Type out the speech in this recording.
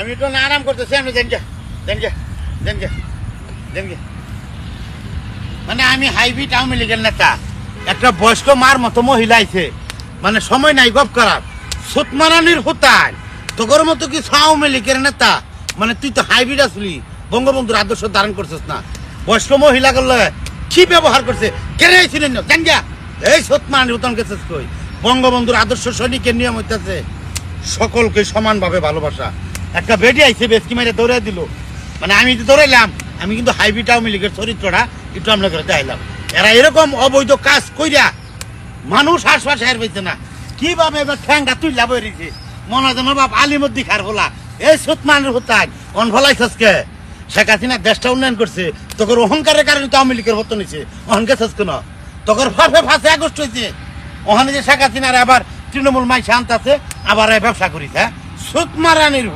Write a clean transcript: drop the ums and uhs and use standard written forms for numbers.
আমি তো না আরাম করতেছি আমি দেনকে মানে আমি হাইব্রিড আওয়ামী লীগের নেতা একটা বয়স্ক মার মতো মহিলা আইছে মানে সময় নাই গপ করার সুতমারানির হুতায় তোর মতো কি আওয়ামী লীগের নেতা মানে তুই তো হাইব্রিড আসলি বঙ্গবন্ধুর আদর্শ ধারণ করছিস না বয়স্ক মহিলা করলে কি ব্যবহার করছে কেড়ে ছিলেন না জাঙ্গা এই সুতমারানির হুতান গেছিস কই বঙ্গবন্ধুর আদর্শ সৈনিকের নিয়ম হইতেছে সকলকে সমানভাবে ভালোবাসা একটা বেডি আইছে বেশকি মেরে দৌড়ে দিল মানে আমি তো দৌড়াইলাম আমি কিন্তু হাইব্রিড আওয়ামী লীগের চরিত্রটা একটু আমরা করে দেখাইলাম এরা এরকম অবৈধ কাজ কইরা মানুষ হাসপাস হের পেয়েছে না কিভাবে এবার ঠ্যাঙ্গা তুই লাভ হয়েছে মনে হয় যেন বাপ আলিমুদ্দি খার বলা এই সুতমানের হতায় অন ভলাইছকে শেখ হাসিনা দেশটা উন্নয়ন করছে তোর অহংকারের কারণে তো আওয়ামী লীগের হতো নিছে অহংকার কেন তোর ফাঁসে আগস্ট হয়েছে ওখানে যে শেখ হাসিনার আবার তৃণমূল মাই শান্ত আছে আবার ব্যবসা করিস হ্যাঁ সুতমারানির